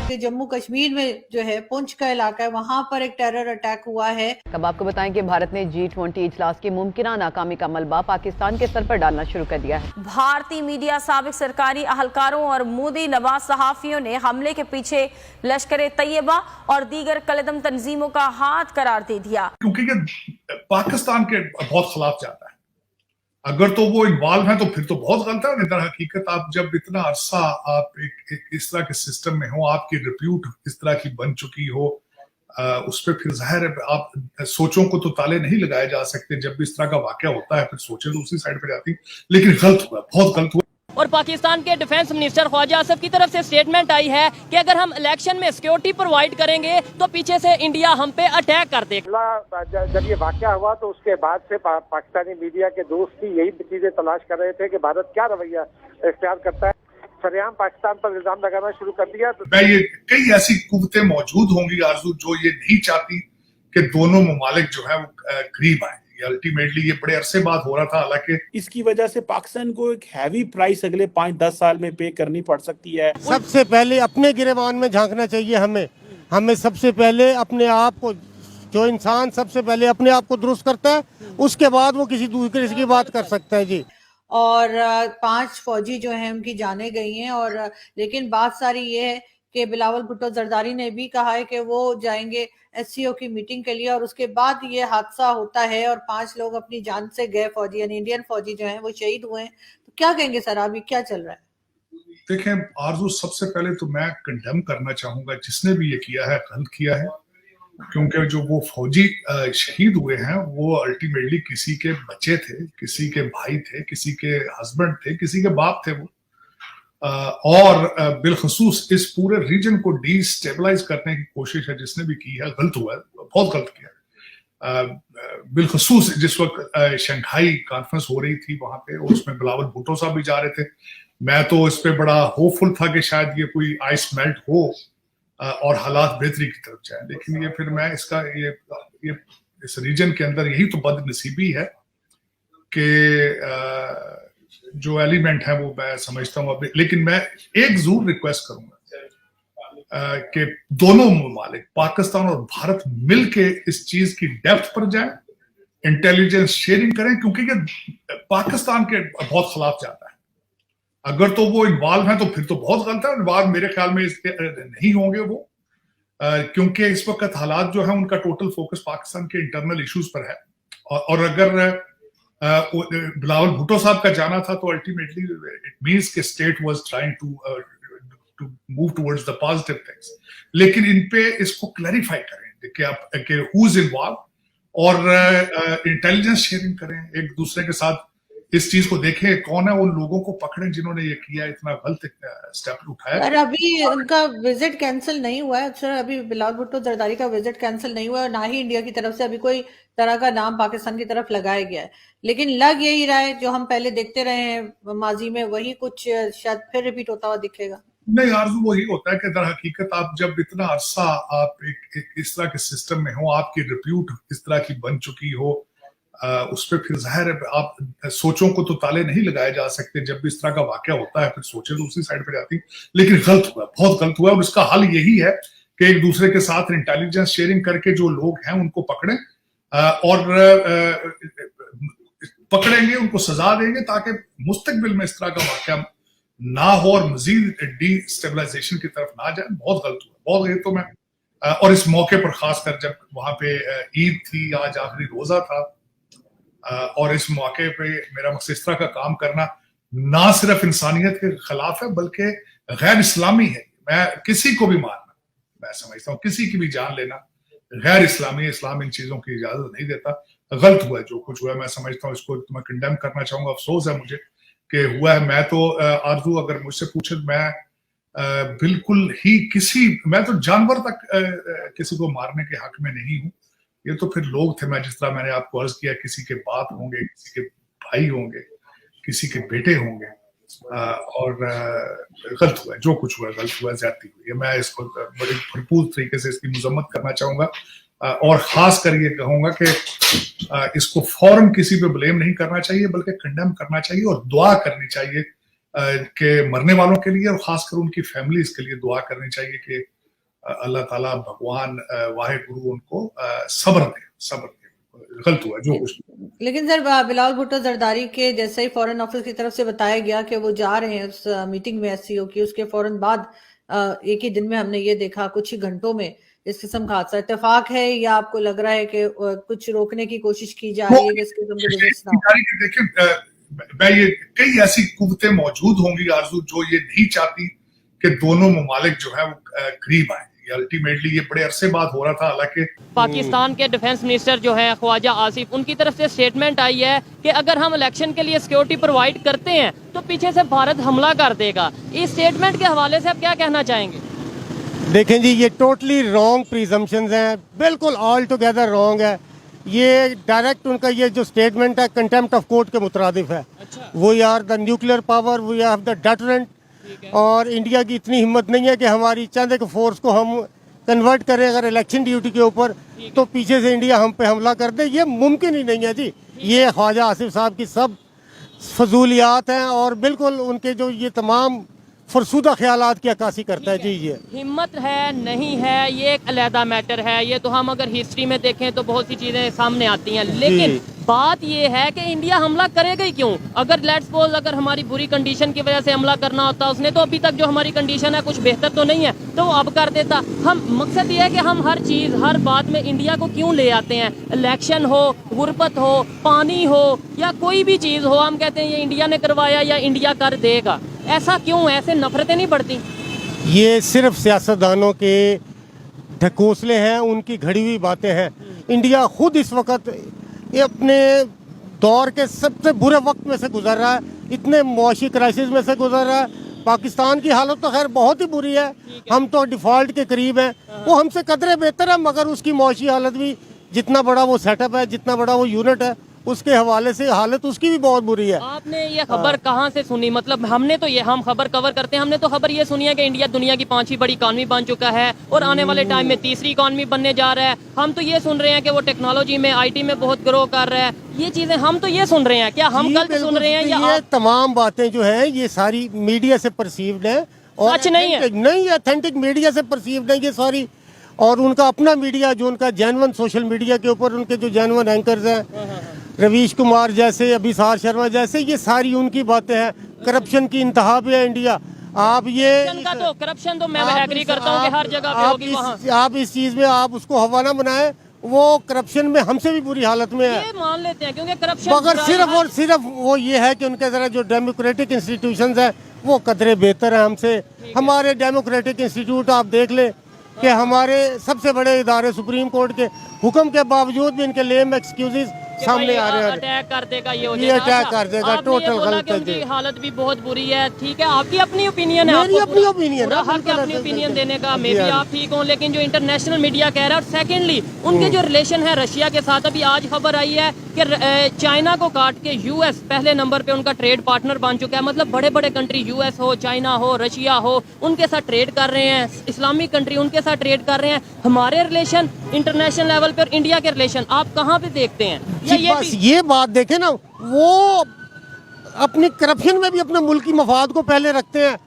कि जम्मू कश्मीर में जो है पुंछ का इलाका है, वहां पर एक टेरर अटैक हुआ है। अब आपको बताएं कि भारत ने G20 इजलास की मुमकिन नाकामी का मलबा पाकिस्तान के सर पर डालना शुरू कर दिया है। भारतीय मीडिया साबिक सरकारी अहलकारों और मोदी नवाज सहाफियों ने हमले के पीछे लश्कर तैयबा और दीगर कलदम तंजीमों का हाथ करार दे दिया, क्योंकि ये पाकिस्तान के बहुत खिलाफ जाता है। अगर तो वो इन्वॉल्व है तो फिर तो बहुत गलत है। इधर हकीकत आप जब इतना अरसा आप एक इस तरह के सिस्टम में हो, आपकी रिप्यूट इस तरह की बन चुकी हो, उस पर फिर जाहिर है आप सोचों को तो ताले नहीं लगाए जा सकते। जब भी इस तरह का वाकया होता है फिर सोचें तो उसी साइड पे जाती, लेकिन गलत हुआ, बहुत गलत हुआ। और पाकिस्तान के डिफेंस मिनिस्टर ख्वाजा आसिफ की तरफ से स्टेटमेंट आई है कि अगर हम इलेक्शन में सिक्योरिटी प्रोवाइड करेंगे तो पीछे से इंडिया हम पे अटैक कर देगा। जब ये वाकया हुआ तो उसके बाद से पाकिस्तानी मीडिया के दोस्त भी यही चीजें तलाश कर रहे थे कि भारत क्या रवैया इख्तियार करता है। सरेआम पाकिस्तान पर इल्जाम लगाना शुरू कर दिया। मैं ये कई ऐसी कुव्वतें मौजूद होंगी आरजू जो ये नहीं चाहती कि दोनों ममालिक जो है वो करीब आए। अल्टीमेटली ये बड़े अरसे बाद हो रहा था, हालांकि इसकी वजह से पाकिस्तान को एक हैवी प्राइस अगले 5-10 साल में पे करनी पड़ सकती है। सबसे पहले अपने गिरेबान में झांकना चाहिए। हमें सबसे पहले अपने आप को, जो इंसान सबसे पहले अपने आप को दुरुस्त करता है उसके बाद वो किसी दूसरे की बात कर सकता है जी। और 5 फौजी जो हैं उनकी जाने गई हैं। और लेकिन बात सारी ये है कि बिलावल भुट्टो जरदारी ने भी कहा है कि वो जाएंगे SCO की मीटिंग के लिए, और उसके बाद ये हादसा होता है और 5 लोग अपनी जान से गए फौजी यानी इंडियन फौजी जो हैं वो शहीद हुए हैं। तो क्या कहेंगे सर, अभी क्या चल रहा है? देखें आरजू, सबसे पहले तो मैं कंडेम करना चाहूंगा जिसने भी ये किया है, गलत किया है। क्योंकि जो वो फौजी शहीद हुए हैं वो अल्टीमेटली किसी के बच्चे थे, किसी के भाई थे, किसी के हस्बैंड थे, किसी के बाप थे वो। और बिलखसूस इस पूरे रीजन को डिस्टेबलाइज करने की कोशिश है जिसने भी की है, गलत हुआ है, बहुत गलत किया। बिलखसूस जिस वक्त शंघाई कॉन्फ्रेंस हो रही थी वहां पे, और उसमें बिलावल भुट्टो साहब भी जा रहे थे। मैं तो इस पे बड़ा होपफुल था कि शायद ये कोई आइस मेल्ट हो और हालात बेहतरी की तरफ जाए, लेकिन ये फिर मैं इसका ये इस रीजन के अंदर यही तो बदनसीबी है कि जो एलिमेंट है वो मैं समझता हूँ अभी। लेकिन मैं एक जरूर रिक्वेस्ट करूंगा कि दोनों ममालिक पाकिस्तान और भारत मिलके इस चीज की डेप्थ पर जाए, इंटेलिजेंस शेयरिंग करें, क्योंकि ये पाकिस्तान के बहुत खिलाफ जाता है। अगर तो वो इन्वॉल्व है तो फिर तो बहुत गलत है। इन्वॉल्व मेरे ख्याल में इसके नहीं होंगे वो, क्योंकि इस वक्त हालात जो है उनका टोटल फोकस पाकिस्तान के इंटरनल इश्यूज पर है। और अगर बिलावल भुट्टो साहब का जाना था तो अल्टीमेटली इट मींस कि state was trying to move towards the positive things. लेकिन इन पे इसको क्लैरिफाई करें कि आप कि हु इज इन्वॉल्व, और इंटेलिजेंस शेयरिंग करें एक दूसरे के साथ। इस चीज को देखें कौन है उन लोगों को पकड़ें जिन्होंने ये किया, इतना गलत स्टेप उठाया। सर अभी उनका विजिट कैंसिल नहीं हुआ है सर, अभी बिलावल भुट्टो जरदारी का विजिट कैंसिल नहीं हुआ है, ना ही इंडिया की तरफ से अभी कोई तरह का नाम पाकिस्तान की तरफ लगाया गया है। लेकिन लग यही रहा है जो हम पहले देखते रहे हैं माजी में, वही कुछ शायद फिर रिपीट होता हुआ दिखेगा। नहीं आरजू, वही होता है कि दर हकीकत आप जब इतना अरसा आप एक इस तरह के सिस्टम में हो, आपकी रिप्यूट इस तरह की बन चुकी हो, उस पर फिर जाहिर है आप सोचों को तो ताले नहीं लगाए जा सकते। जब भी इस तरह का वाकया होता है फिर सोचे तो उसी साइड पे जाती, लेकिन गलत हुआ, बहुत गलत हुआ। और इसका हल यही है कि एक दूसरे के साथ इंटेलिजेंस शेयरिंग करके जो लोग हैं उनको पकड़ें, और पकड़ेंगे उनको सजा देंगे ताकि मुस्तकबिल में इस तरह का वाकया ना हो और मजीद डिस्टेबलाइजेशन की तरफ ना जाए। बहुत गलत हुआ, बहुत। ये तो मैं और इस मौके पर खासकर जब वहां पे ईद थी, आज आखिरी रोजा था, और इस मौके पे मेरा मकसद इस तरह का काम करना ना सिर्फ इंसानियत के खिलाफ है बल्कि गैर इस्लामी है। मैं किसी को भी मारना, मैं समझता हूँ किसी की भी जान लेना गैर इस्लामी है। इस्लाम इन चीजों की इजाजत नहीं देता। गलत हुआ है जो कुछ हुआ है, मैं समझता हूँ इसको मैं कंडेम करना चाहूंगा। अफसोस है मुझे कि हुआ है। मैं तो आरजू अगर मुझसे पूछे मैं बिल्कुल ही मैं तो जानवर तक किसी को मारने के हक में नहीं हूँ। ये तो फिर लोग थे, मैं जिस तरह मैंने आपको अर्ज किया, किसी के बाप होंगे, किसी के भाई होंगे, किसी के बेटे होंगे, और गलत हुआ है जो कुछ हुआ, गलत हुआ, ज्यादती हुई है। मैं इसको बड़ी भरपूर तरीके से इसकी मजम्मत करना चाहूंगा, और खास कर ये कहूंगा कि इसको फौरन किसी पे ब्लेम नहीं करना चाहिए बल्कि कंडेम करना चाहिए और दुआ करनी चाहिए कि मरने वालों के लिए और खासकर उनकी फैमिलीज के लिए दुआ करनी चाहिए कि अल्लाह ताला भगवान वाहिगुरु उनको सब्र दे। गलत हुआ जो कुछ। लेकिन सर बिलावल भुट्टो जरदारी के जैसे ही फॉरेन ऑफिस की तरफ से बताया गया कि वो जा रहे हैं उस मीटिंग में एससीओ की, उसके फौरन बाद एक ही दिन में हमने ये देखा, कुछ ही घंटों में इस किस्म का हादसा। इत्तेफाक है या आपको लग रहा है कि कुछ रोकने की कोशिश की जा रही है कि इस किस्म के विजिट्स ना हो? देखिए, ये कई ऐसी कुव्वतें मौजूद होंगी आरजू जो ये नहीं चाहती कि दोनों ममालिक जो है वो करीब आए। अल्टीमेटली ये बड़े अरसे बाद हो रहा था। हालांकि पाकिस्तान के डिफेंस मिनिस्टर जो हैं ख्वाजा आसिफ, उनकी तरफ से स्टेटमेंट आई है कि अगर हम इलेक्शन के लिए सिक्योरिटी प्रोवाइड करते हैं तो पीछे से भारत हमला कर देगा। इस स्टेटमेंट के हवाले से आप क्या कहना चाहेंगे? देखें जी, ये टोटली रॉन्ग प्रिजम्पशंस हैं, बिल्कुल ऑल टुगेदर रॉन्ग है। ये डायरेक्ट उनका ये जो स्टेटमेंट है कंटेम्प्ट ऑफ कोर्ट के मुतरादिफ है। We are the nuclear power, we have the deterrent, और इंडिया की इतनी हिम्मत नहीं है कि हमारी चंद एक फोर्स को हम कन्वर्ट करें अगर इलेक्शन ड्यूटी के ऊपर, तो पीछे से इंडिया हम पे हमला कर दे। ये मुमकिन ही नहीं है जी। ये ख्वाजा आसिफ साहब की सब फजूलियात हैं और बिल्कुल उनके जो ये तमाम फरसूदा ख्यालात की अक्कासी करता है जी। ये हिम्मत है नहीं है ये एक अलहदा मैटर है, ये तो हम अगर हिस्ट्री में देखें तो बहुत सी चीजें सामने आती हैं, लेकिन बात ये है कि इंडिया हमला करेगा ही क्यों? अगर लेट्स सपोज अगर हमारी बुरी कंडीशन की वजह से हमला करना होता, उसने तो अभी तक जो हमारी कंडीशन है कुछ बेहतर तो नहीं है, तो वो अब कर देता। हम मकसद ये है कि हम हर चीज हर बात में इंडिया को क्यों ले आते हैं? इलेक्शन हो, गुरबत हो, पानी हो या कोई भी चीज हो, हम कहते हैं ये इंडिया ने करवाया या इंडिया कर देगा। ऐसा क्यों? ऐसे नफरतें नहीं बढ़ती? ये सिर्फ सियासतदानों के ढकोसले हैं, उनकी घड़ी हुई बातें हैं। इंडिया खुद इस वक्त ये अपने दौर के सबसे बुरे वक्त में से गुजर रहा है, इतने मुआशी क्राइसिस में से गुजर रहा है। पाकिस्तान की हालत तो खैर बहुत ही बुरी है, हम तो डिफॉल्ट के करीब हैं, वो हमसे कदरे बेहतर है, मगर उसकी मुआशी हालत भी, जितना बड़ा वो सेटअप है, जितना बड़ा वो यूनिट है, उसके हवाले से हालत उसकी भी बहुत बुरी है। आपने ये खबर कहाँ से सुनी? मतलब हमने तो ये, हम खबर कवर करते हैं, हमने तो खबर ये सुनी है कि इंडिया दुनिया की 5वीं बड़ी इकॉनमी बन चुका है और आने वाले टाइम में 3री इकॉनमी बनने जा रहा है। हम तो ये सुन रहे हैं कि वो टेक्नोलॉजी में, IT में बहुत ग्रो कर रहा है। ये चीजें हम तो ये सुन रहे हैं, क्या हम गलत सुन रहे हैं? या ये तमाम बातें जो है ये सारी मीडिया से परसीव्ड है और सच नहीं है, नहीं ऑथेंटिक मीडिया से परसीव्ड है ये सारी। और उनका अपना मीडिया जो उनका जेन्युइन सोशल मीडिया के ऊपर उनके जो जेन्युइन एंकर्स हैं, रवीश कुमार जैसे, अभिसार शर्मा जैसे, ये सारी उनकी बातें हैं। करप्शन की इंतहा पे है इंडिया। आप ये करप्शन तो मैं एग्री करता हूँ कि हर जगह पे होगी वहाँ। आप इस चीज में आप उसको हवाला बनाए, वो करप्शन में हमसे भी बुरी हालत में है, ये मान लेते हैं, क्योंकि करप्शन मगर सिर्फ और सिर्फ वो ये है कि उनके जरा जो डेमोक्रेटिक इंस्टीट्यूशंस हैं वो कदरे बेहतर है हमसे। हमारे डेमोक्रेटिक इंस्टीट्यूट आप देख ले कि हमारे सबसे बड़े इदारे सुप्रीम कोर्ट के हुक्म के बावजूद भी इनके लेम एक्सक्यूजेस सामने आ रहे हैं। अटैक कर देगा, ये अटैक कर देगा, टोटल गलत है। उनकी हालत भी बहुत बुरी है। ठीक है, आपकी अपनी ओपिनियन है, मेरी अपनी ओपिनियन है, हक है अपनी ओपिनियन देने का, मे बी आप ठीक हो, लेकिन जो इंटरनेशनल मीडिया कह रहा है, और सेकेंडली उनके जो रिलेशन है रशिया के साथ, अभी आज खबर आई है कि चाइना को काट के US पहले नंबर पे उनका ट्रेड पार्टनर बन चुका है। मतलब बड़े बड़े कंट्री, US हो, चाइना हो, रशिया हो, उनके साथ ट्रेड कर रहे हैं, इस्लामिक कंट्री उनके साथ ट्रेड कर रहे हैं। हमारे रिलेशन इंटरनेशनल लेवल पे और इंडिया के रिलेशन आप कहाँ पे देखते हैं? ये बात देखें ना, वो अपनी करप्शन में भी अपने मुल्क की मफाद को पहले रखते हैं।